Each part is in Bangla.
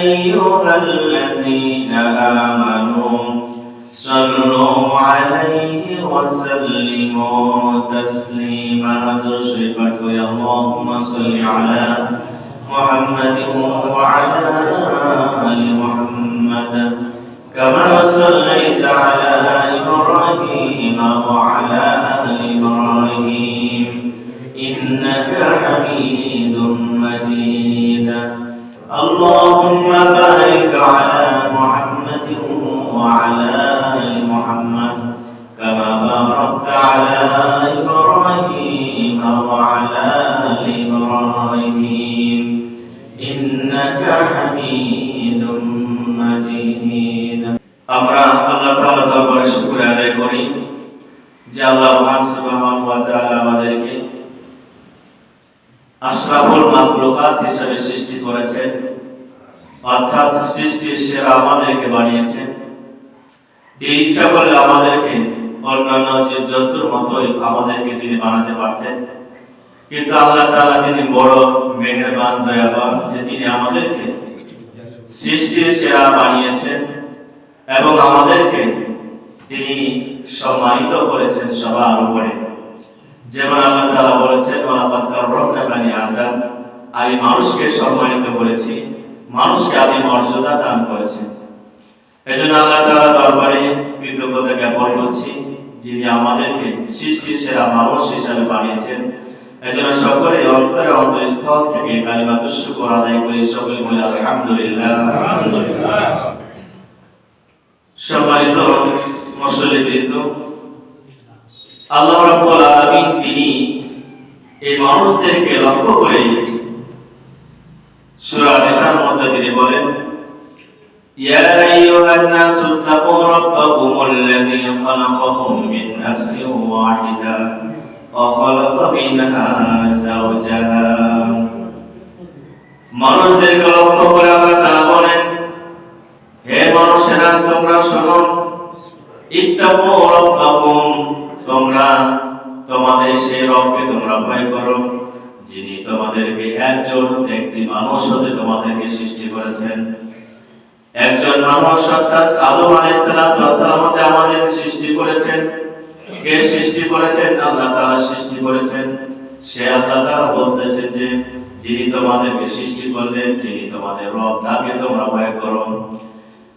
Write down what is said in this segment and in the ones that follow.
أيها الذين آمنوا صلوا عليه وسلموا تسليما تشرفت يا اللهم صل على محمد وعلى آل محمد كما صليت على إبراهيم وعلى آل إبراهيم إنك حميد مجيد اللهم بارك على محمد وعلى آل محمد كما باركت على إبراهيم وعلى آل إبراهيم إنك حميد مجيد আমরা আল্লাহ তাআলা দরবারে শুকর আদায় করি যে আল্লাহ সুবহানাহু ওয়া তাআলা আমাদেরকে আশরাফুল মাখলুকাত হিসেবে সৃষ্টি করেছেন, অর্থাৎ সৃষ্টির সেরা আমাদেরকে বানিয়েছেন। তিনি ইচ্ছা করলে আমাদেরকে অন্যান্য জীবজন্তুর মতোই আমাদেরকে তিনি বানাতে পারতেন, কিন্তু আল্লাহ তাআলা তিনি বড় মেহেরবান দয়াবান যে তিনি আমাদেরকে সৃষ্টির সেরা বানিয়েছেন এবং আমাদেরকে তিনি সম্মানিত করেছেন সবার উপরে। যেমন আল্লাহ তাআলা বলেছেন ওয়ালাকাদ কাররামনা বানি আদম, আমি মানুষকে সম্মানিত করেছি, মানুষকে আদি মর্যাদা দান করেছি। এজন্য আল্লাহ তাআলা দরবারে কৃতজ্ঞতা জ্ঞাপন করছি যিনি আমাদেরকে সৃষ্টির সেরা মানুষ হিসেবে বানিয়েছেন। এজন্য সকলে অন্তরে অন্তঃস্থল থেকে কালিমাতুশ শুকর আদায় করি, সকলে বলি আলহামদুলিল্লাহ আলহামদুলিল্লাহ। সম্মানিত মুসল্লিবৃন্দ, আল্লাহ রাব্বুল আলামিন তিনি এই মানুষদেরকে লক্ষ্য করে সূরা নিসার মধ্যে তিনি বলেন ইয়া আইয়ুহান নাসু তাকু রাব্বাকুমুল্লাযী খালাকাকুম মিন নাফসিন ওয়াহিদা ওয়া খালাকা মিনহা যাওজাহা। মানুষদেরকে লক্ষ্য করে আল্লাহ তাআলা বলেন, হে মানুষেরা তোমরা শোনো, ইত্তাকু রাব্বাকুম, তোমরা তোমাদের সেই রবকে তোমরা ভয় করো যিনি তোমাদেরকে একটি মানুষ হতে তোমাদেরকে সৃষ্টি করেছেন। একজন মানুষ অর্থাৎ আদম আলাইহিস সালাম হতে আমাদেরকে সৃষ্টি করেছেন। কে সৃষ্টি করেছেন? আল্লাহ তাআলা সৃষ্টি করেছেন। সে আল্লাহ তাআলা বলতেছেন যে যিনি তোমাদেরকে সৃষ্টি করলেন, যিনি তোমাদের রব, তাকে তোমরা ভয় করো।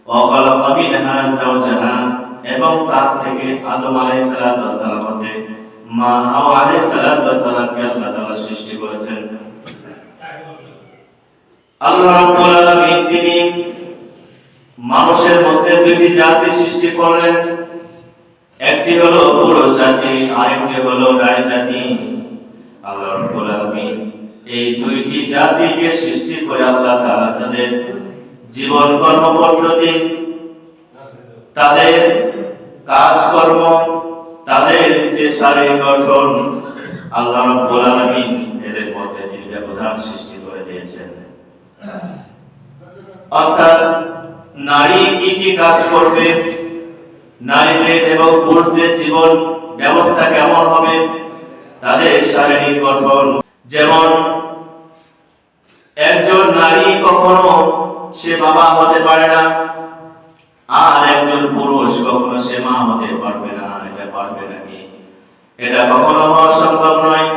ওয়া খালাকা মিনহা যাওজাহা, এবং তার থেকে আদম আলাইহিস সালাম হতে মা হাওয়া আলাইহিস সালামকে আল্লাহ তাআলা সৃষ্টি করেছেন। আল্লাহ রাব্বুল আলামিন তিনি মানুষের মধ্যে দুইটি জাতি সৃষ্টি করলেন, একটি হলো পুরুষ জাতি, আরেকটি হলো নারী জাতি। আল্লাহ রাব্বুল আলামিন এই দুইটি জাতিকে সৃষ্টি করে আল্লাহ তাআলা তাদের জীবন কর্ম পদ্ধতি, তাদের কাজকর্ম, তাদের যে শারীরিক গঠন, আল্লাহ রাব্বুল আলামিন এদের মধ্যে তিনি ব্যবধান সৃষ্টি করে দিয়েছেন। অর্থাৎ নারী কি কি কাজ করবে, নারীদের এবং পুরুষদের জীবন ব্যবস্থা কেমন হবে, তাদের শারীরিক গঠন, যেমন একজন নারী কখনো সে বাবা হতে পারে না, আর একজন পুরুষ কখনো সে মা হতে পারবে না। এটা পারবে নাকি? এটা কখনো হওয়া সম্ভব নয়।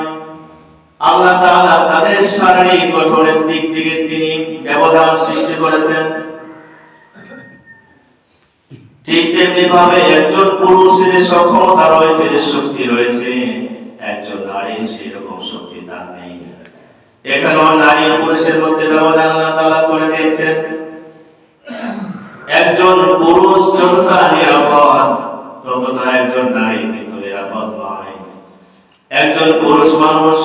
আল্লাহ তাআলা তাদের শারীরিক গঠনের দিক থেকে তিনি ব্যবধান সৃষ্টি করেছেন। ঠিক তেমনি ভাবে একজন পুরুষের সক্ষমতা রয়েছে, যে শক্তি রয়েছে, একজন নারীর সেরকম শক্তি তার নেই। এখানেও নারী পুরুষের মধ্যে ব্যবধান আল্লাহ তাআলা করে দিয়েছেন। একজন পুরুষ যতটা নিরাপদ, ততটা একজন নারী কিন্তু নিরাপদ নয়। একজন পুরুষ মানুষ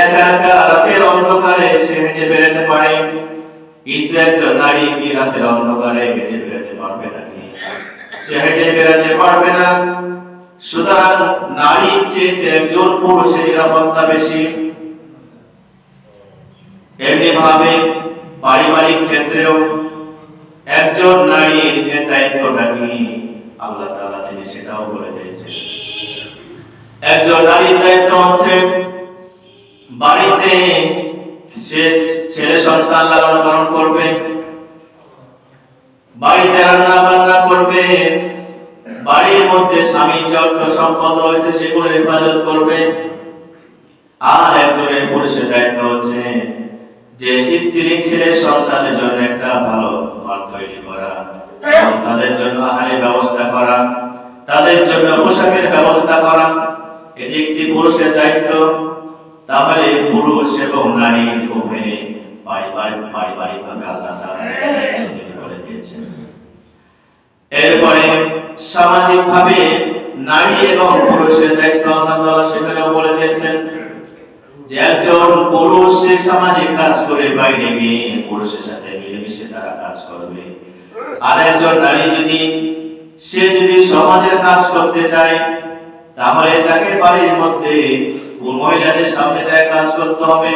একা একা রাতের অন্ধকারে সে হেঁটে বেড়াতে পারে, কিন্তু একজন নারী কি রাতের অন্ধকারে হেঁটে বেড়াতে পারবে নাকি? সে হেঁটে বেড়াতে পারবে না। সুতরাং নারীর চেয়ে একজন পুরুষের নিরাপত্তা বেশি। এমনি ভাবে পারিবারিক ক্ষেত্রেও একজন নারীর দায়িত্বটা কি আল্লাহ তাআলা তিনি সেটাও বলে দিয়েছেন। একজন নারীর দায়িত্ব হচ্ছে বাড়িতে সে ছেলে সন্তান লালন পালন করবে, বাড়িতে রান্না বান্না করবে, বাড়ির মধ্যে স্বামীর যত সম্পদ রয়েছে সেগুলো হেফাজত করবে। আর একজনের পুরুষের দায়িত্ব হচ্ছে যে স্ত্রী ছেলে সন্তানের জন্য একটা ভালো ঘর তৈরি করা, তাদের জন্য আহারের ব্যবস্থা করা, তাদের জন্য পোশাকের ব্যবস্থা করা, এটি একটি পুরুষের দায়িত্ব। তাহলে পুরুষ এবং নারী উভয়ে পারিবারিকভাবে আল্লাহ তাআলা দায়িত্ব বলে দিয়েছেন। এরপরে সামাজিকভাবে নারী এবং পুরুষের দায়িত্ব আল্লাহ তাআলা সেখানেও বলে দিয়েছেন যে একজন পুরুষ সে সামাজিক কাজ করে বাইরে গিয়ে পুরুষের সাথে মিলেমিশে তারা কাজ করবে, আর একজন নারী যদি সমাজের কাজ করতে চায় তাহলে তাকে বাড়ির মধ্যে মহিলাদের সামনে তাকে কাজ করতে হবে,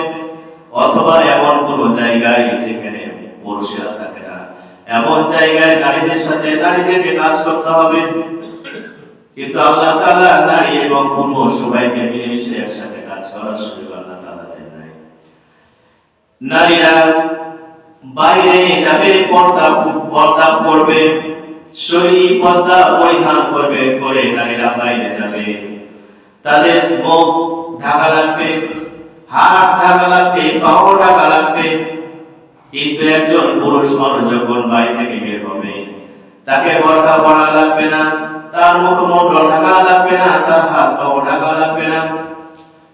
অথবা এমন কোন জায়গায় যেখানে পুরুষেরা থাকে না এমন জায়গায় নারীদেরকে কাজ করতে হবে। কিন্তু আল্লাহ তাআলা নারী এবং পুরুষ সবাইকে মিলেমিশে একসাথে কাজ করার সুযোগ আল্লাহ তাআলা দেন নাই। নারীরা বাইরে যাবে, পর্দা করবে, শরীর পর্দা পরিধান করবে, করে নারীরা বাইরে যাবে, তাদের মুখ ঢাকা লাগবে, হাত ঢাকা লাগবে, পাও ঢাকা লাগবে। কিন্তু একজন পুরুষ মানুষ যখন বাড়ি থেকে বের হবে তাকে বোরকা পরা লাগবে না, তার মুখমণ্ডল ঢাকা লাগবে না, তার হাত পাও ঢাকা লাগবে না।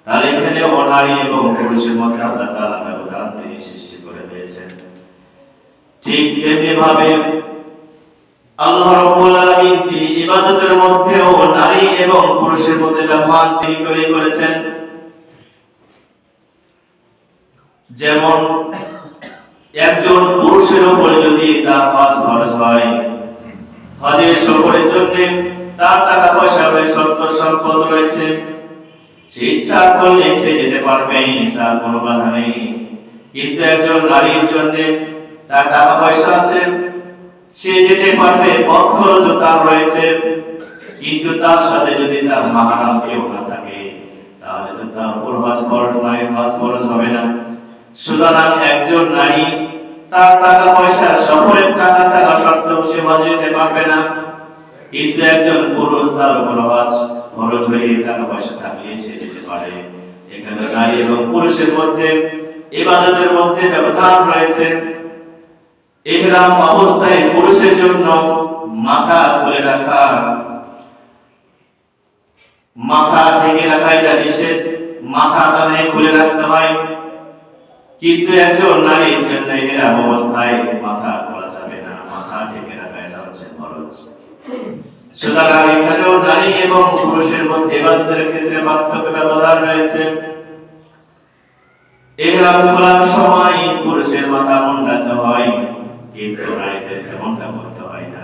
তাহলে এখানে নারী এবং পুরুষের মধ্যে আল্লাহ তাআলা ব্যবধান তিনি সৃষ্টি করে দিয়েছেন। ঠিক তেমনি ভাবে আল্লাহ রাব্বুল আলামিন তিনি ইবাদতের মধ্যেও নারী এবং পুরুষের মধ্যে ব্যবধান তিনি তৈরি করেছেন। যেমন একজন পুরুষের উপরে যদি তার হজ ফরজ হয়, হজের সফরের জন্য তার টাকা পয়সা রয়েছে, অর্থ সম্পদ রয়েছে, সে ইচ্ছা করলে সে যেতে পারবে, তার কোনো বাধা নেই। কিন্তু একজন নারীর জন্য তার টাকা পয়সা আছে, সে যেতে পারবে, পথ খরচ তার রয়েছে, কিন্তু তার সাথে যদি তার মাহরাম কেউ না থাকে তাহলে তো তার উপর হজ ফরজ নয়, হজ ফরজ হবে না। সুতরাং একজন নারী তার টাকা পয়সা সফরের টাকা থাকা সত্ত্বেও সে হজে যেতে পারবে না, কিন্তু একজন পুরুষ তার উপর হজ ফরজ হয়ে টাকা পয়সা থাকলে সে যেতে পারে। এখানে নারী এবং পুরুষের মধ্যে ইবাদতের মধ্যে ব্যবধান রয়েছে। ইহরাম অবস্থায় পুরুষের জন্য মাথা খুলে রাখা, মাথা ঢেকে রাখা এটা নিষেধ, মাথা তাদের খুলে রাখতে হয়। কিন্তু একজন নারীর জন্য ইহরাম অবস্থায় মাথা খোলা যাবে না, মাথা ঢেকে রাখা এটা হচ্ছে ফরজ। সুতরাং এখানেও নারী এবং পুরুষের মধ্যে ইবাদতের ক্ষেত্রে পার্থক্য ব্যবধান রয়েছে। ইহরাম খোলার সময় পুরুষের মাথা মুন্ডাতে হয়, কিন্তু নারীদের তেমনটা করতে হয় না।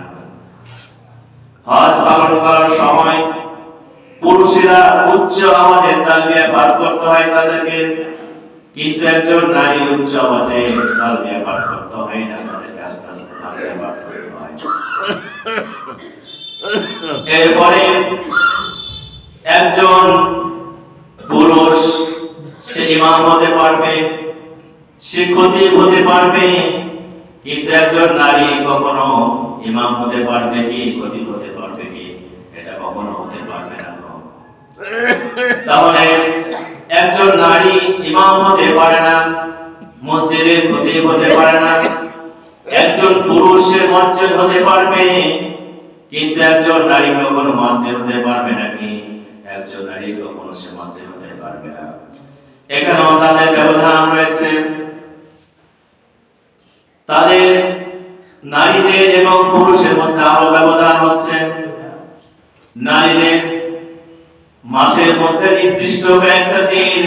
হজ পালন করার সময় পুরুষেরা উচ্চ আওয়াজে তালবিয়া পাঠ করতে হয় তাদেরকে, কিন্তু একজন নারী উচ্চ আওয়াজে তালবিয়া পাঠ করতে হয় না, তাদেরকে আস্তে আস্তে তালবিয়া পাঠ করতে হয়। এরপরে একজন পুরুষ সে ইমাম হতে পারবে, সে খতিব হতে পারবে, কিন্তু একজন নারী কখনো ইমাম হতে পারবে কি, খতিব হতে পারবে কি, এটা কখনো হতে পারবে না। তাহলে একজন নারী ইমাম হতে পারে না, মসজিদের খতিব হতে পারে না। একজন পুরুষের মুয়াজ্জিন হতে পারবে, কিন্তু একজন নারী কখনো মুয়াজ্জিন হতে পারবে নাকি, একজন নারী কখনো সে মুয়াজ্জিন হতে পারবে না। এখানেও তাদের ব্যবধান রয়েছে। তাদের নারীদের এবং পুরুষের মধ্যে আরো ব্যবধান হচ্ছে। নারীদের মাসের মধ্যে নির্দিষ্ট একটা দিন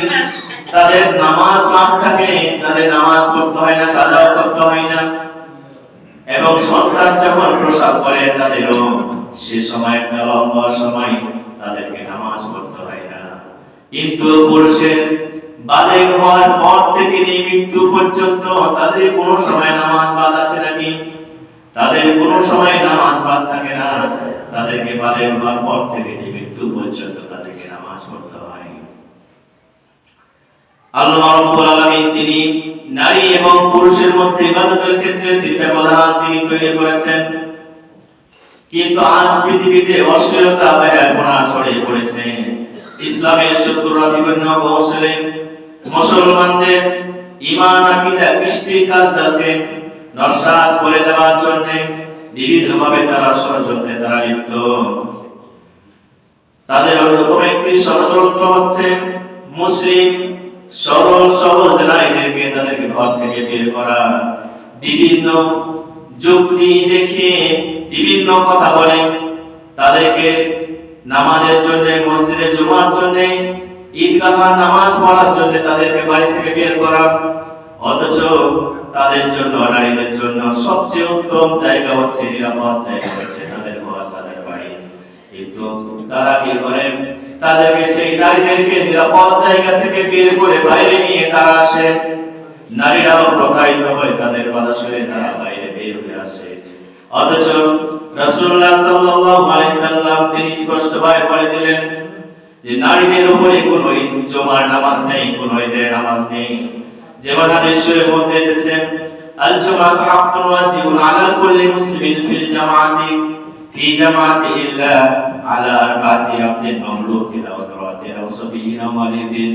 তাদের নামাজ মাপ থাকে, তাদের নামাজ পড়তে হয় না, কাজা করতে হয় না। এবং সন্তান যখন প্রসব করে তাদেরও সে সময় একটা লম্বা সময় তাদেরকে নামাজ পড়তে হয় না। কিন্তু পুরুষের বালেগ হওয়ার পর থেকে নিয়ে মৃত্যু পর্যন্ত তাদের কোনো সময় নামাজ বাদ আছে নাকি? তাদের কোনো সময় নামাজ বাদ থাকে না। তাদেরকে বালেগ হওয়ার পর থেকে নিয়ে মৃত্যু পর্যন্ত তাদেরকে নামাজ পড়তে হয়। আল্লাহ রাব্বুল আলামিন তিনি নারী এবং পুরুষের মধ্যে ইবাদতের ক্ষেত্রে ব্যবধান তিনি তৈরি করেছেন। কিন্তু আজ পৃথিবীতে অশ্লীলতা বেহায়াপনা ছড়িয়ে পড়েছে। ইসলামের শত্রুরা বিভিন্ন কৌশলে মুসলমানদের ঈমান আকীদা কৃষ্টি কালচারকে নস্যাৎ করে দেওয়ার জন্য বিভিন্নভাবে তারা ষড়যন্ত্রে তারা লিপ্ত। তাদের অন্যতম একটি ষড়যন্ত্র হচ্ছে মুসলিম সরল সহজ নারীদেরকে তাদেরকে ঘর থেকে বের করা, বিভিন্ন যুক্তি দেখিয়ে বিভিন্ন কথা বলে তাদেরকে নামাজের জন্য, মসজিদে জুমার জন্য, ঈদগাহ নামাজ পড়ার জন্য তাদেরকে বাড়ি থেকে বের করা। অথচ তাদের জন্য, নারীদের জন্য সবচেয়ে উত্তম জায়গা হচ্ছে, নিরাপদ জায়গা হচ্ছে তাদের ঘর, তাদের বাড়ি। কিন্তু তারা কি করে? তাদেরকে, সেই নারীদেরকে নিরাপদ জায়গা থেকে বের করে বাইরে নিয়ে তারা আসে। নারীরাও প্রতারিত হয়, তাদের কথা শুনে তারা বাইরে বের হয়ে আসে। অথচ রাসূলুল্লাহ সাল্লাল্লাহু আলাইহি সাল্লাম তিনি স্পষ্টভাবে বলে দিলেন যে নারীদের উপরে কোনো জুমার নামাজ নেই, কোনো ঈদের নামাজ নেই। যেমন হাদিসের মধ্যে এসেছে, আল জুমাতু হাক্কুন ওয়াজিবুন আলা কুল্লি মুসলিমিন ফিল জামাআতি ফি জামাআতি ইল্লা আলা আরবাতি আবদিন মামলুকিন আও রাতিন আও সাবিয়িন আও মালিদিন।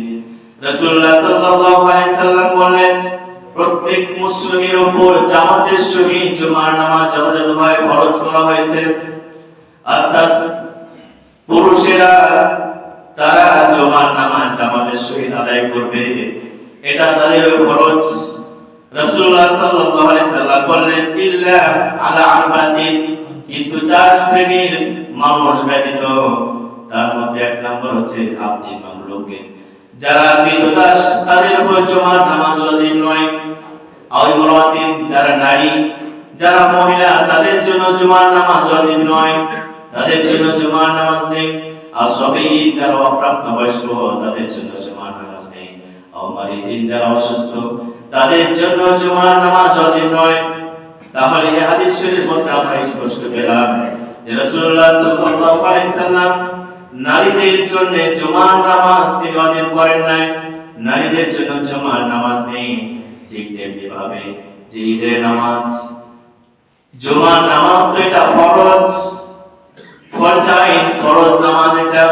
রাসূলুল্লাহ সাল্লাল্লাহু আলাইহি সাল্লাম বলেন, প্রত্যেক মুসলিমের উপর জামাতের সহিত জুমার নামাজ যথাযথভাবে ফরজ করা হয়েছে। অর্থাৎ পুরুষেরা তারা জুমার নামাজ জামাতের সহিত আদায় করবে, এটা তাদের ফরজ। রাসূলুল্লাহ সাল্লাল্লাহু আলাইহি সাল্লাম বললেন, ইল্লা আলা আরবাতিন, কিন্তু চার শ্রেণীর মানুষ ব্যতীত। তার মধ্যে এক নম্বর হচ্ছে আবদিন মামলুকিন, যারা বিধবাস, তাদের উপর জুমার নামাজ ওয়াজিব নয়। আওইমরাতিন, যারা নারী, যারা মহিলা, তাদের জন্য জুমার নামাজ ওয়াজিব নয়, তাদের জন্য জুমার নামাজ নেই। আসবিয়িন, যারা অপ্রাপ্তবয়স্ক, তাদের জন্য জুমার নামাজ নেই। মারিদিন, যারা অসুস্থ, তাদের জন্য জুমার নামাজ ওয়াজিব নয়। তাহলে এই হাদিস শরীফের মধ্যে আমরা স্পষ্ট পেলাম যে রাসূলুল্লাহ সাল্লাল্লাহু আলাইহি সাল্লাম নারীদের জন্য জুমার নামাজ তিনি ওয়াজিব করেন নাই, নারীদের জন্য জুমার নামাজ নেই। ঠিক তেমনি ভাবে যে ঈদের নামাজ, জুমার নামাজ তো এটা ফরজ, ফরজাইন ফরজ নামাজ এটা,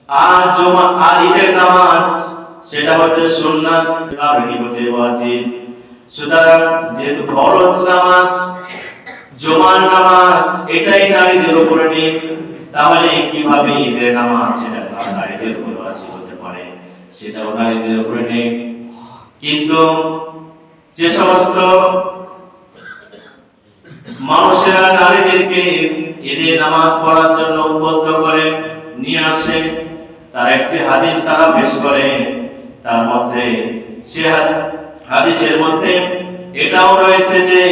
আর জুমা আর ঈদের নামাজ সেটা হচ্ছে সুন্নাত আর নিকটে ওয়াজিব। সুতরাং যেহেতু ফরজ নামাজ, জুমার নামাজ এটাই নারীদের উপরে নেই, তাহলে কিভাবে ঈদের নামাজ সেটা নারীদের উপর ওয়াজিব হতে পারে? সেটাও নারীদের উপরে নেই। কিন্তু যে সমস্ত মানুষেরা নারীদেরকে ঈদের নামাজ পড়ার জন্য উদ্বুদ্ধ করে নিয়ে আসে, তার একটি হাদিস তারা পেশ করে। তার মধ্যে সে হাদিসের মধ্যে এটাও রয়েছে যে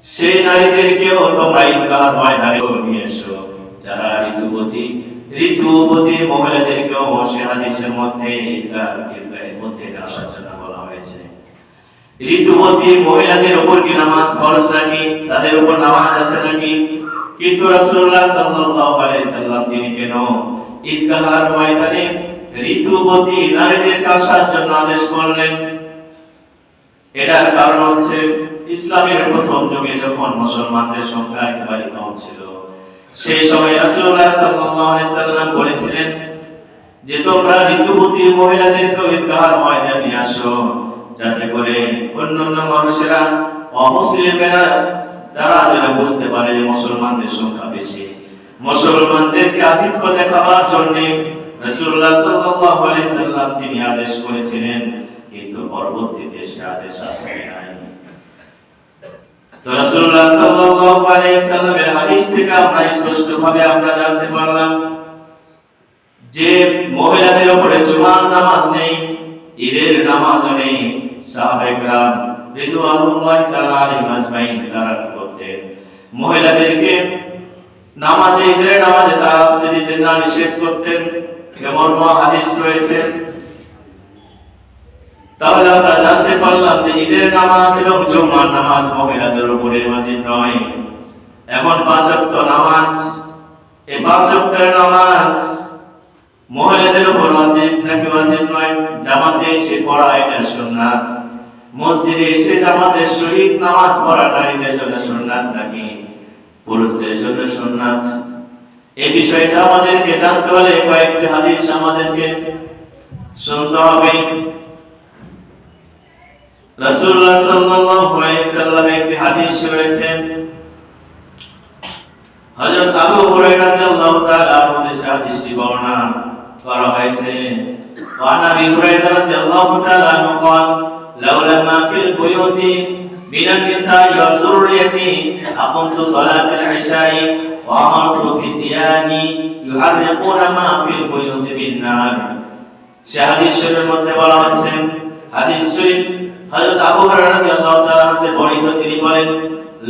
সেই নারীদেরকেও তোমরা ঈদগাহর ময়দানে নিয়ে এসো, যারা ঋতুবতী মহিলাদেরকেও সে হাদিসের মধ্যে ঈদগাহের মধ্যে আসার জন্য বলা হয়েছে। ঋতুবতী মহিলাদের উপর কি নামাজ ফরজ নাকি? তাদের উপর নামাজ আছে নাকি? কিন্তু রাসূলুল্লাহ সাল্লাল্লাহু আলাইহি সাল্লাম তিনি কেন ঈদগাহর ময়দানে ঋতুবতী নারীদেরকে আসার জন্য আদেশ করলেন? এটার কারণ হচ্ছে ইসলামের প্রথম যুগে যখন মুসলমানদের সংখ্যা একেবারে কম ছিল, সেই সময় রাসূলুল্লাহ সাল্লাল্লাহু আলাইহি সাল্লাম বলেছিলেন যে তোমরা ঋতুবতী মহিলাদেরকে ঈদগাহর ময়দানে নিয়ে আসো, যাতে করে অন্যান্য মানুষেরা, অমুসলিমেরা তারা যেন বুঝতে পারে যে মুসলমানদের সংখ্যা বেশি। মুসলমানদেরকে আধিক্য দেখাবার জন্য রাসূলুল্লাহ সাল্লাল্লাহু আলাইহি সাল্লাম তিনি আদেশ করেছিলেন, কিন্তু পরবর্তীতে সে আদেশ আর হয় নাই। তো রাসূলুল্লাহ সাল্লাল্লাহু আলাইহি সাল্লামের হাদিস থেকে আমরা স্পষ্টভাবে আমরা জানতে পারলাম যে মহিলাদের উপরে জুমার নামাজ নেই, ঈদের নামাজ নেই। সাহাবায়ে কেরাম রিদওয়ানুল্লাহি তাআলা আলাইহিম আজমাইন তারা কি করতেন? মহিলাদেরকে নামাজে, ঈদের নামাজে তারা আসতে দিতেন না, নিষেধ করতেন। এমন হাদিস রয়েছে। তাহলে আমরা জানতে পারলাম যে ঈদের নামাজ এবং জুমার নামাজ মহিলাদের উপরে ওয়াজিব নয়। এখন পাঁচ ওয়াক্ত নামাজ, এই পাঁচ ওয়াক্তের নামাজ মহিলাদের উপর ওয়াজিব নাকি ওয়াজিব নয়? জামাতে এসে পড়া এটা সুন্নাত। মসজিদে এসে জামাতের সহিত নামাজ পড়া নারীদের জন্য সুন্নাত নাকি পুরুষদের জন্য সুন্নাত? এই বিষয়টা আমাদেরকে জানতে হলে কয়েকটি হাদিস আমাদেরকে শুনতে হবে। রাসূলুল্লাহ সাল্লাল্লাহু আলাইহি সাল্লামের একটি হাদিস রয়েছে, হযরত আবু হুরায়রা রাদিয়াল্লাহু তাআলা হতে হাদিসটি বর্ণনা করা হয়েছে। ওয়ান আবি হুরায়রা রাদিয়াল্লাহু তাআলা আনহু قال লাউলা মা ফিল বুয়ুতি মিনান নিসাই ওয়া যুররিয়াতি আকামতু সালাতাল ইশাই ওয়া আমারতু ফিতিয়ানি ইউহাররিকুনা মা ফিল বুয়ুতি বিন নার। সে হাদিস শরীফের মধ্যে বলা হচ্ছে, হাদিস শরীফ হযরত আবু হুরায়রা রাদিয়াল্লাহু তাআলা হতে বর্ণিত, তিনি বলেন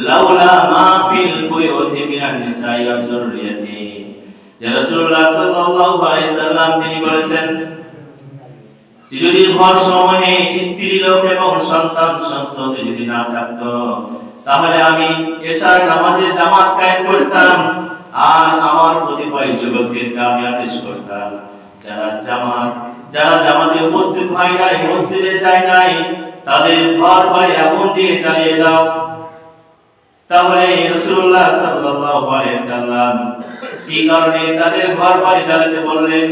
লাউলা মা ফিল বুয়ুতি মিনান নিসাই ওয়া যুররিয়াতি, যে রাসূলুল্লাহ সাল্লাল্লাহু আলাইহি সাল্লাম তিনি বলেছেন যদি ঘর সমূহে স্ত্রী লোক এবং সন্তান সন্ততি যদি না থাকতো তাহলে আমি এশার নামাজে জামাত কায়েম করতাম আর আমার কতিপয় যুবকদেরকে আমি আদেশ করতাম যারা জামাতে উপস্থিত হয় নাই, মসজিদে যায় নাই, তাদের ঘর বাড়ি আগুন দিয়ে জ্বালিয়ে দাও। তাহলে রাসূলুল্লাহ সাল্লাল্লাহু আলাইহি সাল্লাম কি কারণে তাদের ঘর বাড়ি জ্বালাতে বললেন?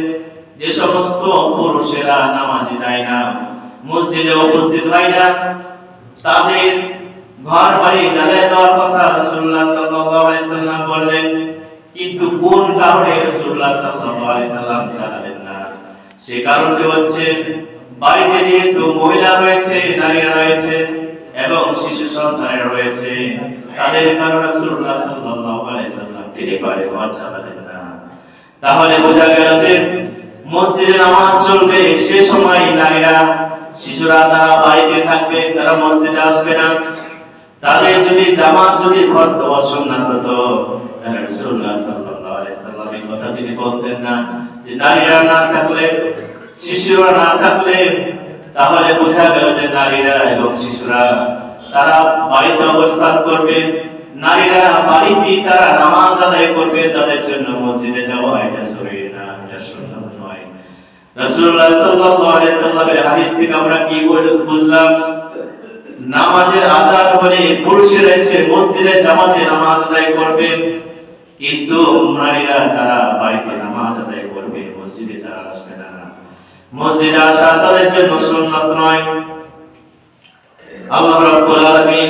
যে সমস্ত পুরুষেরা নামাজে যায় না, মসজিদে উপস্থিত হয় না, তাদের ঘর বাড়ি জ্বালিয়ে দেওয়ার কথা রাসূলুল্লাহ সাল্লাল্লাহু আলাইহি সাল্লাম বললেন। কিন্তু কোন কারণে রাসূলুল্লাহ সাল্লাল্লাহু আলাইহি সাল্লাম জানালেন না? সে কারণটি হচ্ছে বাড়িতে যেহেতু মহিলা রয়েছে, নারীরা রয়েছে এবং শিশু সন্তানেরা রয়েছে, তাদের কারণে রাসূলুল্লাহ সাল্লাল্লাহু আলাইহি সাল্লাম তিনি বাড়ি ঘর জ্বালালেন না। তাহলে বোঝা গেল যে মসজিদে নামাজ চলবে, সে সময় নারীরা শিশুরা তারা বাড়িতে থাকবে, তারা মসজিদে আসবে না। তাদের যদি জামাত যদি ফরজ বা সুন্নাত হতো তাহলে রাসূলুল্লাহ সাল্লাল্লাহু আলাইহি সাল্লাম এই কথা তিনি বলতেন না যে নারীরা না থাকলে, শিশুরা না থাকলে। তাহলে বোঝা গেল যে নারীরা এবং শিশুরা তারা বাড়িতে অবস্থান করবে, নারীরা বাড়িতে তারা নামাজ আদায় করবে, তাদের জন্য মসজিদে যাওয়া এটা জরুরি না, এটা সুন্নাত নয়। রাসূলুল্লাহ সাল্লাল্লাহু আলাইহি সাল্লামের হাদিস থেকে আমরা কি বুঝলাম? নামাজের আযান হলে পুরুষেরা এসে মসজিদে জামাতে নামাজ আদায় করবে, কিন্তু নারীরা তারা বাড়িতে নামাজ আদায় করবে, মসজিদে তারা আসবে না। মসজিদে আসা তাদের জন্য সুন্নাত নয়। আল্লাহ রাব্বুল আলামিন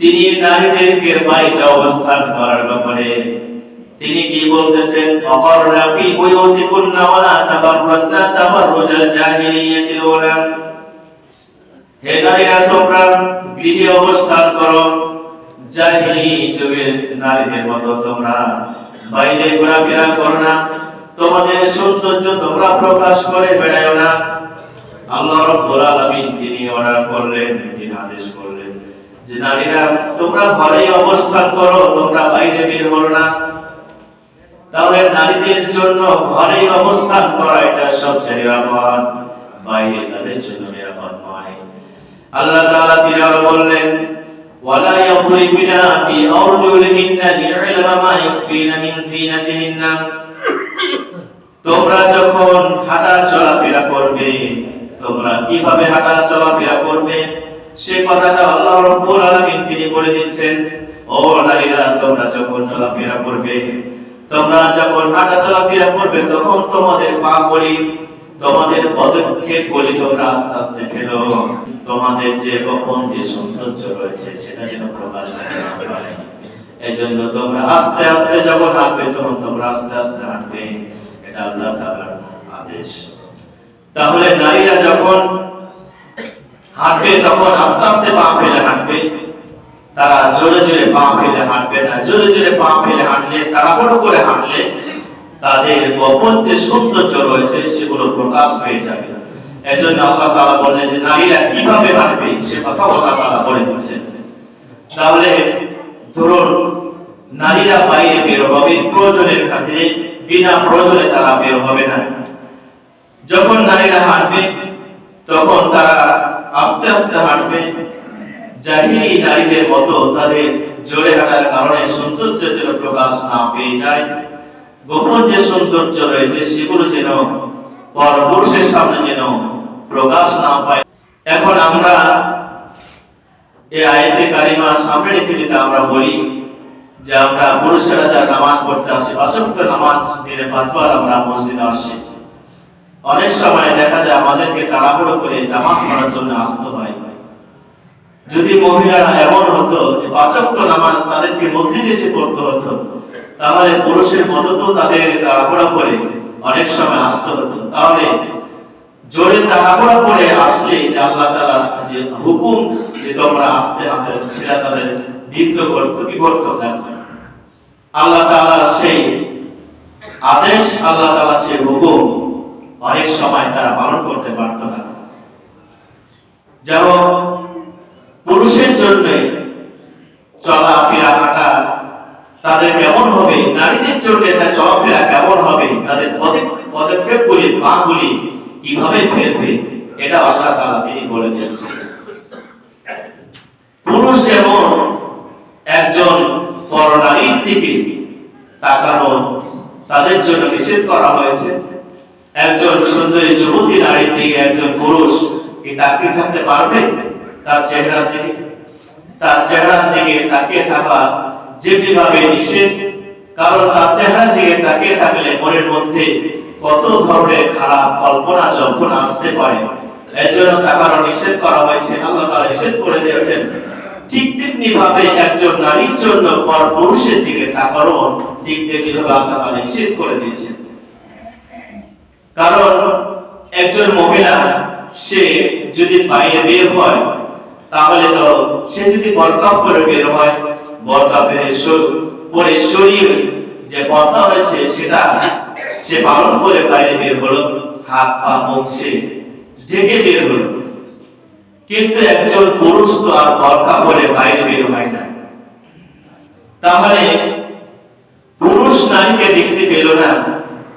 তিনি নারীদেরকে বাড়িতে অবস্থান করার ব্যাপারে তিনি কি বলতেছেন? অকরনা ফি বুয়ুতিকুন্না ওয়ালা তাবাররাজনা তাবাররুজাল জাহিলিয়াতিল উলা, হে নারীরা তোমরা গৃহে অবস্থান করো, জাহিলি যুগের নারীদের মতো তোমরা বাইরে ঘোরাফেরা করো না, তোমাদের সৌন্দর্য তোমরা প্রকাশ করে বেড়ায়ো না। আল্লাহ রাব্বুল আলামিন তিনি অর্ডার করলেন, তিনি আদেশ করলেন যে নারীরা তোমরা ঘরেই অবস্থান করো, তোমরা বাইরে বের হও না। তাহলে নারীদের জন্য ঘরেই অবস্থান করা এটা সবচেয়ে নিরাপদ, বাইরে তাদের জন্য নিরাপদ নয়। আল্লাহ তাআলা তিনি আরো বললেন ওয়ালা ইয়াদরিবিনা বিআরজুলিহিন্না লিইলমা মা ইখফিনা মিন জিনাতিহিন্না, তোমরা যখন হাঁটা চলাফেরা করবে, তোমরা কিভাবে হাঁটা চলাফেরা করবে সে কথাটা আল্লাহ রাব্বুল আলামিন তিনি বলে দিচ্ছেন। ও নারীরা তোমরা যখন চলাফেরা করবে, তোমরা যখন হাঁটা চলাফেরা করবে, তখন তোমাদের পা গলি, তোমাদের পদক্ষেপ গলি তোমরা আস্তে আস্তে ফেলো, তোমাদের যে গোপন যে সৌন্দর্য রয়েছে সেটা যেন প্রকাশ না পায়। এজন্য তোমরা আস্তে আস্তে যখন হাঁটবে তখন তোমরা আস্তে আস্তে হাঁটবে, এটা আল্লাহ তাআলার আদেশ। তাহলে নারীরা যখন হাঁটবে তখন আস্তে আস্তে পা ফেলে হাঁটবে, তারা জোরে জোরে পা ফেলে হাঁটবে না। জোরে জোরে পা ফেলে হাঁটলে, তাড়াহুড়ো করে হাঁটলে তাদের গোপন যে সৌন্দর্য রয়েছে সেগুলো প্রকাশ হয়ে যাবে। এজন্য আল্লাহ তাআলা বললেন যে নারীরা কিভাবে হাঁটবে সে কথা আল্লাহ তাআলা বলে দিচ্ছেন। তাহলে ধরুন নারীরা বাইরে বের হবে প্রয়োজনের খাতিরে, বিনা প্রয়োজনে তারা বের হবে না। যখন নারীরা হাঁটবে তখন তারা আস্তে আস্তে হাঁটবে, জাহিলি নারীদের মতো তাদের জোরে হাঁটার কারণে সৌন্দর্য যেন প্রকাশ না পেয়ে যায়। গোপন যে সৌন্দর্য রয়েছে সেগুলো যেন পরপুরুষের সামনে যেন প্রকাশ না পায়। এখন আমরা এই আয়াতে কারিমা সামনে রেখে যদি আমরা বলি যে আমরা পুরুষেরা যারা নামাজ পড়তে আসি, ৫ ওয়াক্ত নামাজ দিনে ৫ বার আমরা মসজিদে আসি, অনেক সময় দেখা যায় আমাদেরকে তাড়াহুড়ো করে জামাত পড়ার জন্য আসতে হয়। যদি মহিলারা এমন হতো যে ৫ ওয়াক্ত নামাজ তাদেরকে মসজিদে এসে পড়তে হতো, তাহলে পুরুষের মতো তো তাদের তাড়াহুড়া করে অনেক সময় আসতে হতো। তাহলে জোরে তাড়াহুড়া করে আসলে যে আল্লাহ তাআলা যে হুকুম যে তোমরা আসতে হবে সেটা তাদের বিঘ্ন করতে কি করতে হবে। আল্লাহ তাআলা সেই আদেশ, আল্লাহ তাআলা সেই হুকুম অনেক সময় তারা পালন করতে পারত না। যেমন পুরুষের জন্য চলাফেরা হাঁটা তাদের কেমন হবে, নারীদের জন্য তার চলাফেরা কেমন হবে, তাদের পদক্ষেপগুলি পাগুলি কিভাবে ফেলবে, এটা আল্লাহ তাআলা তিনি বলে দিয়েছেন। পুরুষ যেমন একজন পরনারীর দিকে তাকানো তাদের জন্য নিষেধ করা হয়েছে, একজন সুন্দরী যুবতী নারীর দিকে একজন পুরুষ কি তাকিয়ে থাকতে পারবে? তার চেহারার দিকে তাকিয়ে থাকা যেভাবে নিষেধ, কারণ তার চেহারার দিকে তাকিয়ে থাকলে মনের মধ্যে কত ধরনের খারাপ কল্পনা জল্পনা আসতে পারে, এজন্য তাকানো নিষেধ করা হয়েছে, আল্লাহ তাআলা নিষেধ করে দিয়েছেন। ঠিক তেমনি ভাবে একজন নারীর জন্য পরপুরুষের দিকে তাকানো ঠিক তেমনি ভাবে আল্লাহ তাআলা নিষেধ করে দিয়েছেন। কারণ একজন মহিলা সে যদি বাইরে বের হয়, তাহলে তো সে যদি বরকা পরে বের হয়, বরকা পরে শরীর যে পর্দা রয়েছে সেটা সে পালন করে বাইরে বের হলো, হাত পা মুখ সে ঢেকে বের হলো। কিন্তু একজন পুরুষ তো আর বরকা পরে বাইরে বের হয় না, তাহলে পুরুষ নারীকে দেখতে পেল না,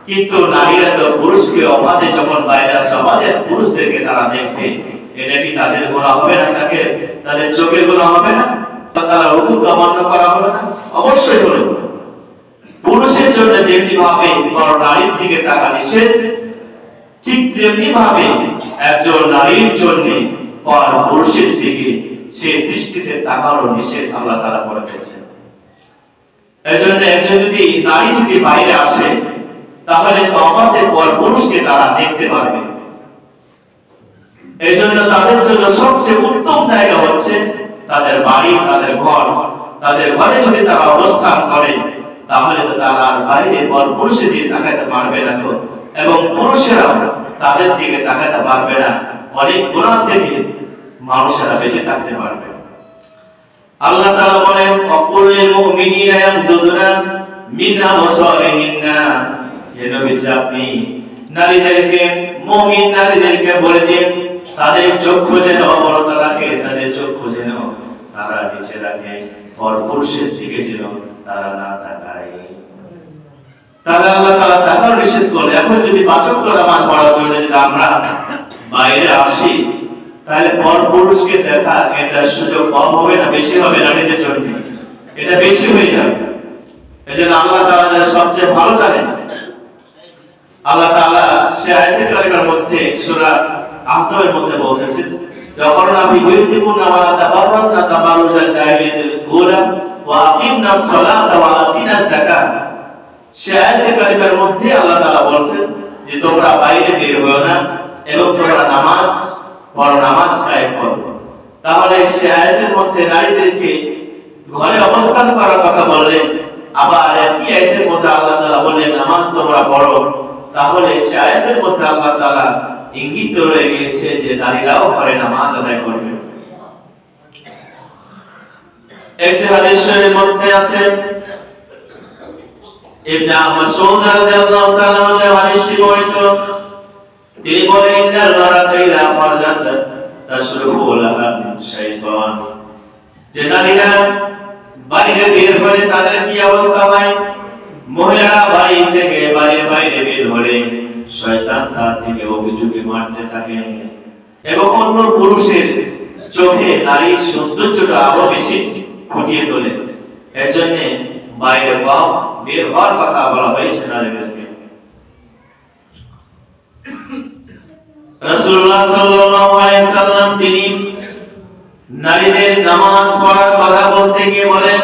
কিন্তু নারীরা তো পুরুষকে অবাধে যখন বাইরে আসে অবাধে পুরুষদেরকে তারা দেখবে, এটা কি তাদের গুনাহ হবে না? তাদের চোখের গুনাহ হবে না? তারা হুকুম অমান্য করা হবে না? অবশ্যই হবে। পুরুষের জন্য যেমনি ভাবে নারীর দিকে তাকা নিষেধ, ঠিক তেমনি ভাবে একজন নারীর জন্য পুরুষের দিকে সে দৃষ্টিতে তাকানো নিষেধ আল্লাহ তাআলা করে দিয়েছেন। এজন্য একজন যদি নারী যদি বাইরে আসে, তাহলে তো আমাদের পুরুষকে তারা দেখতে পারবে। এজন্য তাদের জন্য সবচেয়ে উত্তম জায়গা হচ্ছে তাদের বাড়ি, তাদের ঘর। তাদের ঘরে যদি তারা অবস্থান করে, তাহলে তো তারা আর বাইরে পুরুষের দিকে তাকাতে পারবে না, এবং পুরুষেরা তাদের দিকে তাকাতে পারবে না। অনেক গুনাহ থেকে মানুষেরা বেঁচে থাকতে পারবে। আল্লাহ তাআলা বলেন, অকুলিল মুমিনিনা ইয়ামদুদুনা মিন আবসারিহিন্না, হে নবী আপনি নারীদেরকে, মুমিন নারীদেরকে বলে দিন তাদের চক্ষু যেন অবনত রাখে, তাদের চক্ষু যেন তারা নিচে রাখে, পুরুষের দিকে যেন তারা না তাকায়। তাহলে আল্লাহ তাআলা তাকার নিষেধ করলে। এখন যদি ৫ ওয়াক্ত নামাজ পড়ার জন্য যদি আমরা বাইরে আসি, তাহলে পুরুষকে দেখা এটা সুযোগ কম হবে না বেশি হবে? নারীদের জন্য এটা বেশি হয়ে যাবে। এজন্য আল্লাহ তাআলা সবচেয়ে ভালো জানেন। আল্লাহ তাআলা সে আয়াতে কারিমার মধ্যে সূরা আহজাবের মধ্যে বলতেছেন, "ওয়াকারনা ফি বুয়ুতিকুন্না ওয়া লা তাবাররাজনা তাবাররুজাল জাহিলিয়াতিল উলা ওয়া আকিমনাস সালাতা ওয়া আতিনাজ যাকাত।" সে আয়াতে কারিমার মধ্যে আল্লাহ তাআলা বলেন যে তোমরা বাইরে বের হও না এবং তোমরা নামাজ কায়েম করো। তাহলে সে আয়াতের মধ্যে নারীদেরকে ঘরে অবস্থান করার কথা বললেন, আবার একই আয়াতের মধ্যে আল্লাহ তাআলা বললেন নামাজ তোমরা পড়ো। তাহলে সে আয়াতের মধ্যে আল্লাহ তাআলা ইঙ্গিত রয়ে গিয়েছে যে নারীরাও ঘরে নামাজ আদায় করবে। একটি হাদিসের মধ্যে আছে, ইবনে মাসউদ রাদিয়াল্লাহু তাআলা এর হাদিসটি বর্ণিত, তিনি বলেন, ইন্নাল মারাতা ইযা খারাজাত তাশরুফু লাহা মিন শাইতান, যে নারীরা বাইরে বের হলে তাদের কি অবস্থা হয়? মহিলারা বাড়ি থেকে বাড়ির বাইরে বের হলে শয়তান তার থেকে অভিযোগে মারতে থাকে, এবং অন্য পুরুষের চোখে নারীর সৌন্দর্যটা আরো বেশি ফুটিয়ে তোলে। এর জন্য বাইরে বের হওয়ার কথা বলা হয়েছে নারীদেরকে। রাসূলুল্লাহ সাল্লাল্লাহু আলাইহি সাল্লাম তিনি নারীদের নামাজ পড়ার কথা বলতে গিয়ে বলেন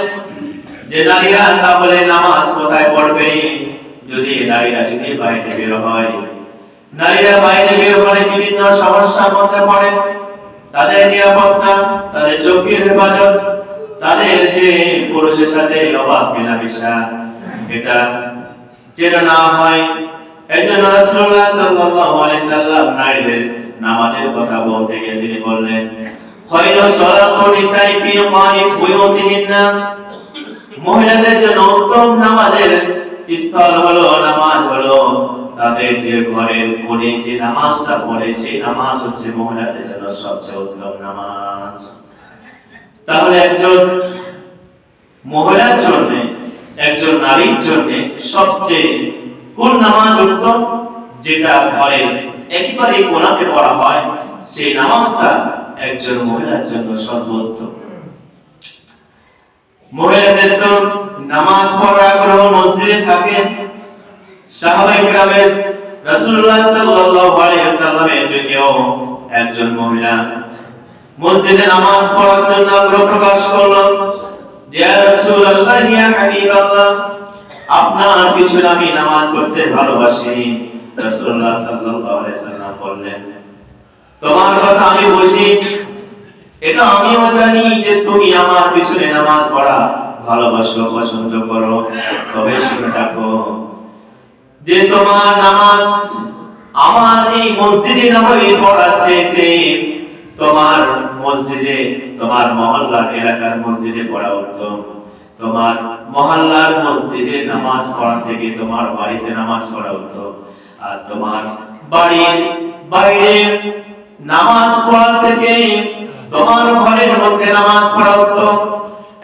যে নারীরা তাহলে নামাজ কোথায় পড়বে? যদি নারীরা যদি বাইরে বের হয়, নারীরা বাইরে বের হলে বিভিন্ন সমস্যার মধ্যে পড়ে। তাদের নিরাপত্তা, তাদের চোখের হেফাজত, তাদের যে পুরুষের সাথে অবাধ মেলামেশা, এটা যেন না হয়। এজন্য রাসূলুল্লাহ সাল্লাল্লাহু আলাইহি সাল্লাম নারীদের নামাজের কথা বলতে গিয়ে তিনি বললেন, খায়রু সালাতু নিসাই ফি কানি বুয়ুতিহিন্না, মহিলাদের জন্য উত্তম নামাজের স্থল হলো, নামাজ হলো তাদের যে ঘরের কোণে যে নামাজটা পড়ে, সেই নামাজ হচ্ছে মহিলাদের জন্য সবচেয়ে উত্তম নামাজ। তাহলে একজন মহিলার জন্য, একজন নারীর জন্য সবচেয়ে কোন নামাজ উত্তম? যেটা ঘরে একেবারে কোণাতে পড়া হয়, সেই নামাজটা একজন মহিলার জন্য সর্বোত্তম। মহিলাদের তো নামাজ পড়ার আগ্রহ মসজিদে থাকে। সাহাবায়ে কেরামের রাসূলুল্লাহ সাল্লাল্লাহু আলাইহি ওয়াসাল্লামের যুগেও একজন মহিলা মসজিদে নামাজ পড়ার জন্য আগ্রহ প্রকাশ করলেন। ইয়া রাসূলুল্লাহ, ইয়া হাবিবাল্লাহ, আপনার পিছনে আমি নামাজ পড়তে ভালোবাসি। রাসূলুল্লাহ সাল্লাল্লাহু আলাইহি ওয়াসাল্লাম বললেন, তোমার কথা আমি বুঝি, এটা আমিও জানি যে তুমি আমার পিছনে নামাজ পড়া ভালোবাসো, পছন্দ করো। তবে শুনে রাখো যে তোমার নামাজ আমার এই মসজিদে নববী পড়ার চেয়ে তোমার মসজিদে, তোমার মহল্লার এলাকার মসজিদে পড়া উত্তম। তোমার মহল্লার মসজিদে নামাজ পড়া থেকে তোমার বাড়িতে নামাজ পড়া উত্তম। আর তোমার বাড়ির বাইরে নামাজ পড়া থেকে তোমার ঘরের মধ্যে নামাজ পড়া উত্তম।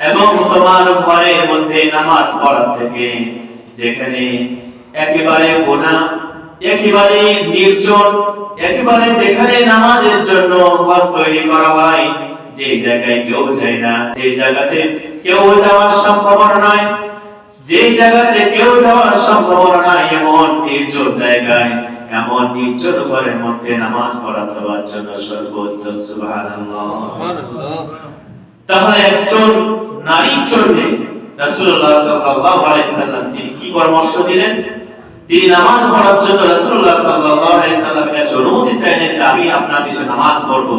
এবং তোমার ঘরের মধ্যে নামাজ পড়া থেকে যেখানে একেবারে গোনা, একেবারে নির্জন, একেবারে যেখানে নামাজের জন্য ঘর তৈরি করা হয়, যে জায়গায় কেউ যায় না, যে জায়গাতে কেউ যাওয়ার সম্ভাবনা নাই, যে জায়গাতে কেউ যাওয়ার সম্ভাবনা নাই, এমন নির্জন জায়গায়, এমন নির্জন ঘরের মধ্যে নামাজ পড়া তোমার জন্য সর্বোত্তম। সুবহানাল্লাহ। তাহলে একজন নারীর জন্য রাসূলুল্লাহ সাল্লাল্লাহু আলাইহি সাল্লাম তিনি কি পরামর্শ দিলেন? তিনি নামাজ পড়ার জন্য রাসূলুল্লাহ সাল্লাল্লাহু আলাইহি সাল্লামের কাছে অনুমতি চাইলেন যে আমি আপনার পিছনে নামাজ পড়ব।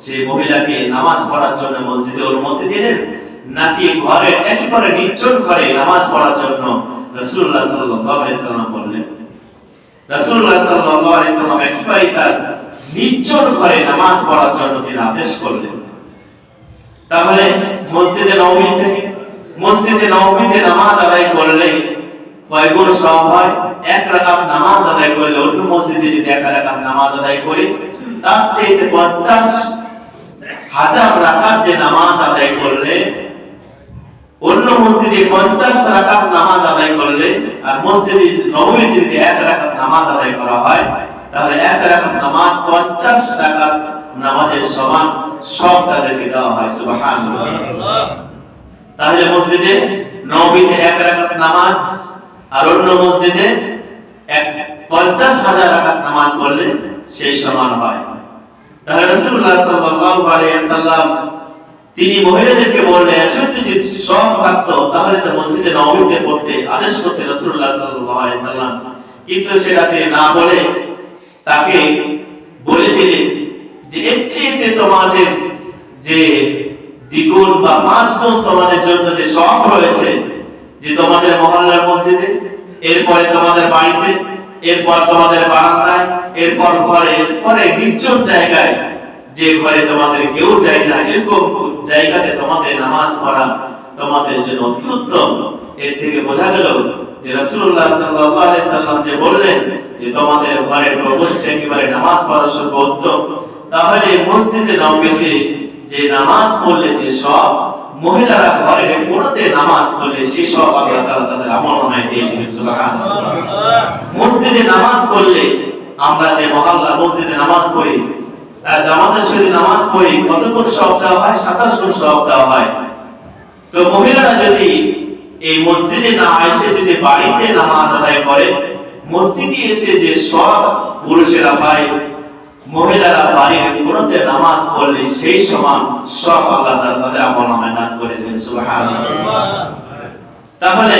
সেই মহিলাকে নামাজ পড়ার জন্য মসজিদে অনুমতি দিলেন, নাকি ঘরে একেবারে নির্জন ঘরে নামাজ পড়ার জন্য রাসূলুল্লাহ সাল্লাল্লাহু আলাইহি সাল্লাম বললেন? রাসূলুল্লাহ সাল্লাল্লাহু আলাইহি সাল্লাম একেবারে তার নির্জন ঘরে নামাজ পড়ার জন্য তিনি আদেশ করলেন। তাহলে মসজিদে নববীতে নামাজ আদায় করলে কয় গুণ সওয়াব হয়? এক রাকাত নামাজ আদায় করলে অন্য মসজিদে যদি এক রাকাত নামাজ আদায় করি, তার চেয়ে 50,000 রাকাত যে নামাজ আদায় করলে, অন্য মসজিদে 50 রাকাত নামাজ আদায় করলে, আর মসজিদে নববীতে যদি এক রাকাত নামাজ আদায় করা হয়, তাহলে এক রাকাত নামাজ 50 রাকাত নামাজের সমান সব তাদেরকে দেওয়া হয়। সুবহানাল্লাহ। তাহলে মসজিদে নববীতে এক রাকাত নামাজ আর অন্য মসজিদে 50,000 রাকাত নামাজ পড়লে সেই সমান হয়। তাহলে রাসূলুল্লাহ সাল্লাল্লাহু আলাইহি ওয়াসাল্লাম তিনি মহিলাদেরকে বললেন, যদি সব থাকতো তাহলে তো মসজিদে নববীতে পড়তে আদেশ করতে রাসূলুল্লাহ সাল্লাল্লাহু আলাইহি ওয়াসাল্লাম। কিন্তু সেটাতে না বলে তাকে বলে দিলেন যে এর চেয়ে তোমাদের যে দ্বিগুণ বা 5 গুণ তোমাদের জন্য যে সওয়াব রয়েছে, যে তোমাদের মহল্লার মসজিদে, এরপরে তোমাদের বাড়িতে, এরপর তোমাদের বারান্দায়, এরপর ঘরে, এরপরে নির্জন জায়গায়, যে ঘরে তোমাদের কেউ যায় না, এরকম জায়গাতে তোমাদের নামাজ পড়া তোমাদের জন্য অতি উত্তম। এর থেকে বোঝা গেল যে রাসূলুল্লাহ সাল্লাল্লাহু আলাইহি সাল্লাম যে বললেন যে তোমাদের ঘরে প্রবেশে একেবারে নামাজ পড়া সর্বোত্তম, তাহলে মসজিদে নববীতে যে নামাজ পড়লে যে সব, মহিলারা ঘরে কোণাতে নামাজ পড়লে সেই সব আল্লাহ তাআলা তাদের আমলনামায় দিয়ে দিবেন। সুবহানাল্লাহ। মসজিদে নামাজ পড়লে, আমরা যে মহল্লা মসজিদে নামাজ পড়ি, জামাতের সাথে নামাজ পড়ি, কত গুণ সওয়াব দেওয়া হয়? 27 গুণ সওয়াব দেওয়া হয়। তো মহিলারা যদি এই মসজিদে না এসে যদি বাড়িতে নামাজ আদায় করে, মসজিদে এসে যে সব পুরুষেরা পায়, মহিলারা বাড়ির কোণাতে নামাজ পড়লে সেই সমান সব আল্লাহ তাআলা তাদের আমলনামায় দান করে দেন। সুবহানাল্লাহ। তাহলে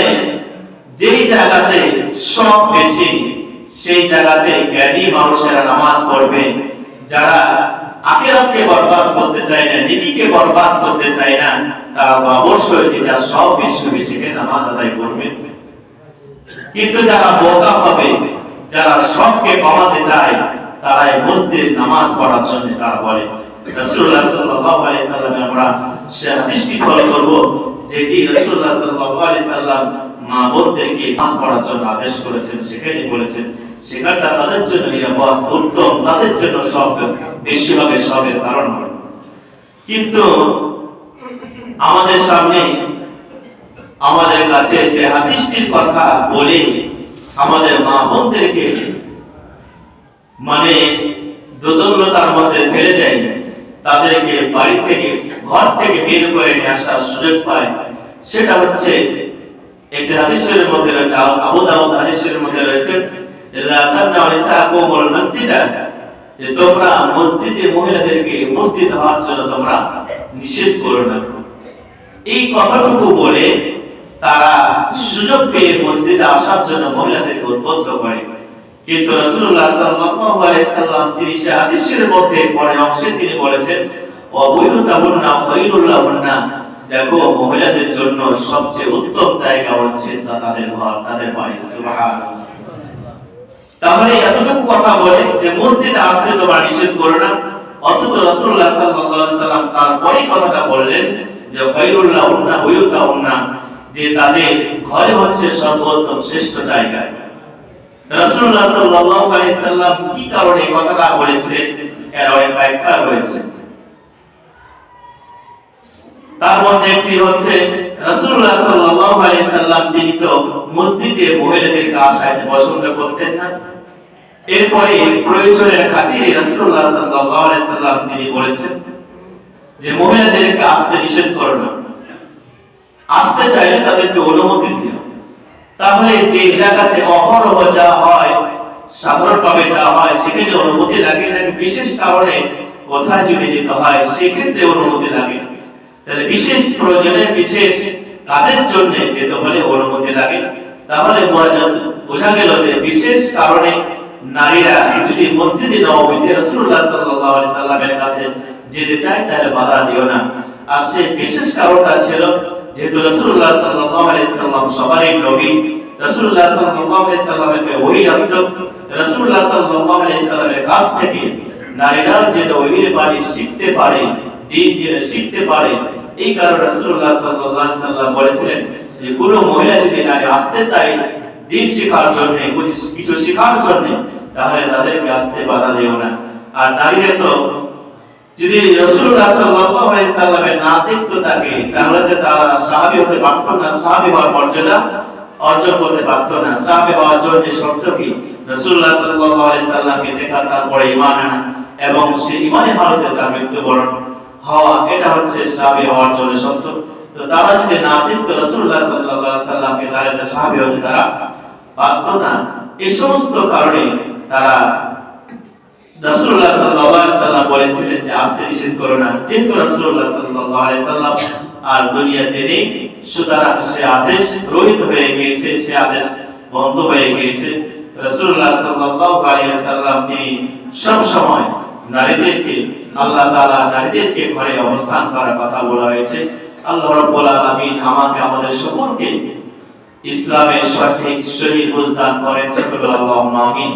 যেই জায়গাতে সব বেশি, সেই জায়গাতে জ্ঞানী মানুষেরা নামাজ পড়বে। যারা আখিরাতকে বরবাদ করতে চায় না, নেকিকে বরবাদ করতে চায় না, তারা তো অবশ্যই যেটা সব বেশি বেশি নামাজ আদায় করবে। কিন্তু যারা বোকা হবে, যারা সবকে কমাতে চায়, তারা এই মসজিদে নামাজ পড়ার জন্য তারা বলে। রাসূলুল্লাহ সাল্লাল্লাহু আলাইহি সাল্লাম আমরা সেই হাদিসটি ফলো করব, যেটি রাসূলুল্লাহ সাল্লাল্লাহু আলাইহি সাল্লাম মা বোনদেরকে নামাজ পড়ার জন্য আদেশ করেছেন। সেখানে বলেছেন সেখানটা তাদের জন্য নিরাপদ, উত্তম, তাদের জন্য সব বেশি হবে, সবের কারণ হবে। কিন্তু আমাদের সামনে, আমাদের কাছে যে হাদিসটির কথা বলে আমাদের মা বোনদেরকে মানে দোদুল্যতার মধ্যে ফেলে দেয়, তাদেরকে বাড়ি থেকে, ঘর থেকে বের করে নিয়ে আসার সুযোগ পায়, সেটা হচ্ছে একটি হাদিসের মধ্যে রয়েছে, আবু দাউদ হাদিসের মধ্যে রয়েছে, লা তামনাউ নিসাকুমুল মসজিদা, যে তোমরা মসজিদে মহিলাদেরকে উপস্থিত হওয়ার জন্য তোমরা নিষেধ করো না। এই কথাটুকু বলে তারা সুযোগ পেয়ে মসজিদে আসার জন্য মহিলাদেরকে উদ্বুদ্ধ করে। কিন্তু রাসূলুল্লাহ সাল্লাল্লাহু আলাইহি সাল্লাম তিনি সেই হাদিসের মধ্যে পরে অংশে তিনি বলেছেন, ওয়াবুয়ুতাহুন্না খায়রুল লাহুন্না, দেখো মহিলাদের জন্য সবচেয়ে উত্তম জায়গা হচ্ছে তাদের ঘর, তাদের বাড়ি। সুবহানাল্লাহ। তাহলে এতটুকু কথা বলে যে মসজিদে আসতে তোমরা নিষেধ করো না, অথচ রাসূলুল্লাহ সাল্লাল্লাহু আলাইহি সাল্লাম তারপরেই কথাটা বললেন যে খায়রুল লাহুন্না বুয়ুতাহুন্না, যে তাদের ঘরে হচ্ছে সর্বোত্তম শ্রেষ্ঠ জায়গা। রাসূলুল্লাহ সাল্লাল্লাহু আলাইহি সাল্লাম কি কারণে এই কথাটা বলেছিলেন, এর অনেক ব্যাখ্যা রয়েছে। তার মধ্যে একটি হচ্ছে রাসূলুল্লাহ সাল্লাল্লাহু আলাইহি সাল্লাম তিনি তো মসজিদে মহিলাদেরকে আসাতে পছন্দ করতেন না। এরপরে প্রয়োজনের খাতিরে রাসূলুল্লাহ সাল্লাল্লাহু আলাইহি সাল্লাম তিনি বলেছেন যে মহিলাদেরকে আসতে নিষেধ করো না, আসতে চাইলে তাদেরকে অনুমতি দিও। তাহলে যে জায়গাতে অহরহ যাওয়া হয়, সাধারণভাবে যাওয়া হয়, সেখানে অনুমতি লাগে নাকি বিশেষ কারণে কোথায় যদি যেতে হয় সেক্ষেত্রে অনুমতি লাগে? তাহলে বিশেষ প্রয়োজনে, বিশেষ কাজের জন্য যেতে হলে অনুমতি লাগে। তাহলে বোঝা গেল যে বিশেষ কারণে নারীরা যদি মসজিদে নববীতে রাসূলুল্লাহ সাল্লাল্লাহু আলাইহি সাল্লামের কাছে যেতে চায় তাহলে বাধা দিও না। আর সেই বিশেষ কারণটা ছিল যেহেতু রাসূলুল্লাহ সাল্লাল্লাহু আলাইহি সাল্লাম সবারই নবী, রাসূলুল্লাহ সাল্লাল্লাহু আলাইহি সাল্লামের ওহী আসতো, রাসূলুল্লাহ সাল্লাল্লাহু আলাইহি সাল্লামের কাছ থেকে নারীরা যে ওহীর বাণী শিখতে পারে, দিন শিখতে পারে, এই কারণে রাসূলুল্লাহ সাল্লাল্লাহু আলাইহি সাল্লাম বলেছিলেন যে কোনো মহিলা যদি নারী আসতে চায় দিন শেখার জন্য, কিছু শেখার জন্য, তাহলে তাদেরকে আসতে বাধা দিও না। আর নারীরা তো যদি রাসূলুল্লাহ সাল্লাল্লাহু আলাইহি সাল্লামের না দেখতো তাকে, তাহলে তারা সাহাবী হতে পারত না, সাহাবী হওয়ার মর্যাদা অর্জন করতে পারত না। সাহাবী হওয়ার জন্য শর্ত কি? রাসূলুল্লাহ সাল্লাল্লাহু আলাইহি সাল্লামকে দেখা, তারপরে ঈমান আনা এবং সেই ঈমানের হালতে তার মৃত্যুবরণ হওয়া, এটা হচ্ছে সাহাবী হওয়ার জন্য শর্ত। তো তারা যদি না দেখতো রাসূলুল্লাহ সাল্লাল্লাহু আলাইহি সাল্লামকে, তাহলে সাহাবী হতে তারা পারত না। এই সমস্ত কারণে তারা রাসূলুল্লাহ সাল্লাল্লাহু আলাইহি সাল্লাম বলেছিলেন যে আসতে নিষেধ করো না। যেহেতু রাসূলুল্লাহ সাল্লাল্লাহু আলাইহি সাল্লাম আর দুনিয়াতে নেই, সুতরাং সে আদেশ রহিত হয়ে গিয়েছে, সে আদেশ বন্ধ হয়ে গিয়েছে। রাসূলুল্লাহ সাল্লাল্লাহু আলাইহি সাল্লাম তিনি সব সময় নারীদেরকে, আল্লাহ তাআলা নারীদেরকে ঘরে অবস্থান করার কথা বলা হয়েছে। আল্লাহ রাব্বুল আলামিন আমাকে আমাদের সকলকে ইসলামের সঠিক সহি বুঝদান করেন। আল্লাহুম্মা আমিন।